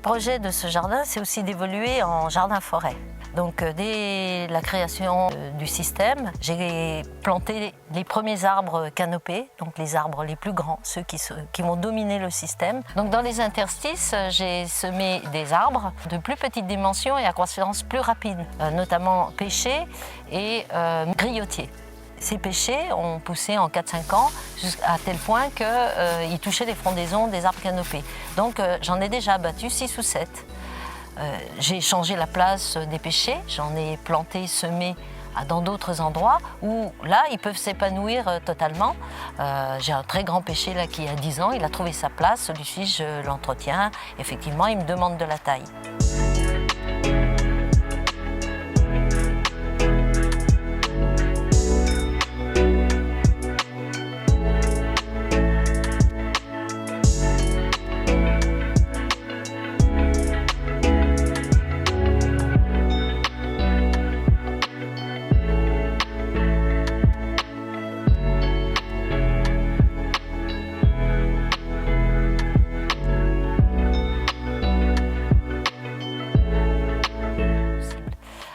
projet de ce jardin, c'est aussi d'évoluer en jardin-forêt. Donc dès la création du système, j'ai planté les premiers arbres canopés, donc les arbres les plus grands, ceux qui vont dominer le système. Donc dans les interstices, j'ai semé des arbres de plus petite dimension et à croissance plus rapide, notamment pêchers et griotiers. Ces pêchers ont poussé en 4-5 ans à tel point qu'ils touchaient les frondaisons des arbres canopés. Donc j'en ai déjà abattu 6 ou 7. J'ai changé la place des pêchers, j'en ai planté, semé dans d'autres endroits où là ils peuvent s'épanouir totalement. J'ai un très grand pêcher là qui a 10 ans, il a trouvé sa place, celui-ci je l'entretiens, effectivement il me demande de la taille.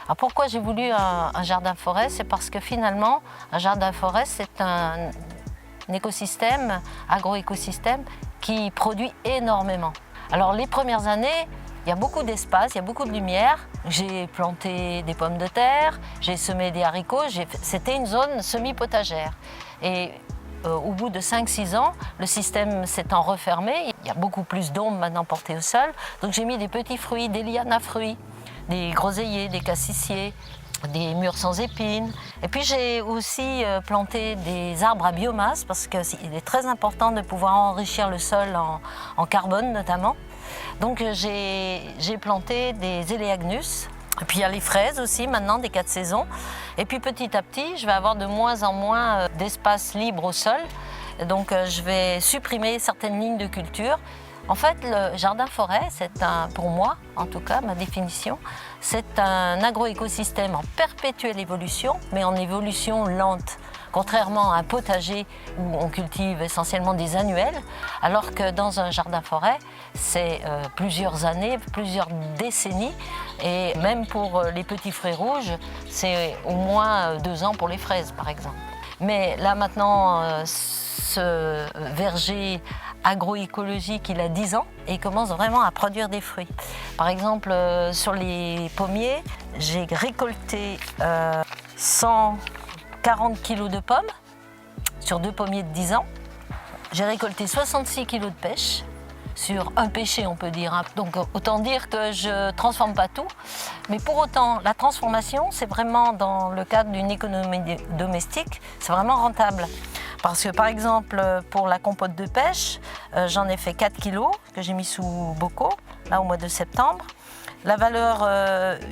Alors pourquoi j'ai voulu un jardin-forêt? C'est parce que finalement, un jardin-forêt, c'est un écosystème, agro-écosystème, qui produit énormément. Alors les premières années, il y a beaucoup d'espace, il y a beaucoup de lumière. J'ai planté des pommes de terre, j'ai semé des haricots, c'était une zone semi-potagère. Et au bout de 5-6 ans, le système s'étant refermé, il y a beaucoup plus d'ombre maintenant portée au sol. Donc j'ai mis des petits fruits, des lianes à fruits, des groseilliers, des cassissiers, des mûres sans épines. Et puis j'ai aussi planté des arbres à biomasse parce qu'il est très important de pouvoir enrichir le sol en carbone notamment. Donc j'ai planté des éléagnus. Et puis il y a les fraises aussi maintenant, des 4 saisons. Et puis petit à petit, je vais avoir de moins en moins d'espace libre au sol. Donc je vais supprimer certaines lignes de culture. En fait, le jardin-forêt, pour moi, en tout cas, ma définition, c'est un agro-écosystème en perpétuelle évolution, mais en évolution lente. Contrairement à un potager où on cultive essentiellement des annuels, alors que dans un jardin-forêt, c'est plusieurs années, plusieurs décennies, et même pour les petits fruits rouges, c'est au moins 2 ans pour les fraises, par exemple. Mais là maintenant, ce verger agroécologique, il a 10 ans et il commence vraiment à produire des fruits. Par exemple, sur les pommiers, j'ai récolté 140 kg de pommes sur 2 pommiers de 10 ans. J'ai récolté 66 kg de pêche sur un pêcher, on peut dire. Donc autant dire que je ne transforme pas tout. Mais pour autant, la transformation, c'est vraiment dans le cadre d'une économie domestique, c'est vraiment rentable. Parce que par exemple, pour la compote de pêche, j'en ai fait 4 kg que j'ai mis sous bocaux, là au mois de septembre. La valeur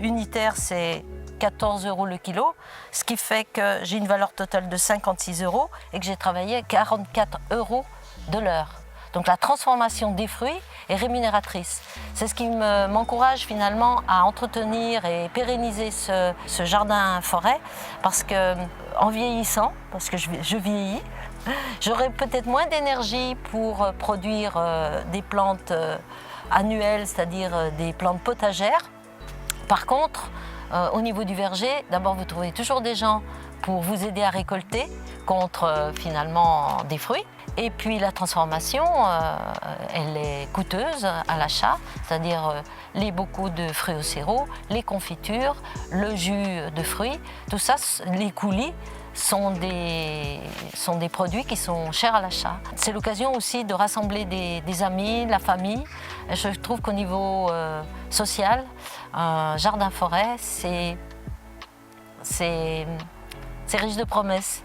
unitaire, c'est 14 € le kilo, ce qui fait que j'ai une valeur totale de 56 € et que j'ai travaillé à 44 € de l'heure. Donc la transformation des fruits est rémunératrice. C'est ce qui m'encourage finalement à entretenir et pérenniser ce jardin-forêt parce qu'en vieillissant, parce que je vieillis, j'aurai peut-être moins d'énergie pour produire des plantes annuelles, c'est-à-dire des plantes potagères. Par contre, au niveau du verger, d'abord vous trouvez toujours des gens pour vous aider à récolter contre finalement des fruits. Et puis la transformation, elle est coûteuse à l'achat, c'est-à-dire les bocaux de fruits au sirop, les confitures, le jus de fruits, tout ça, les coulis, sont des produits qui sont chers à l'achat. C'est l'occasion aussi de rassembler des amis, la famille. Je trouve qu'au niveau social, un jardin-forêt, c'est riche de promesses.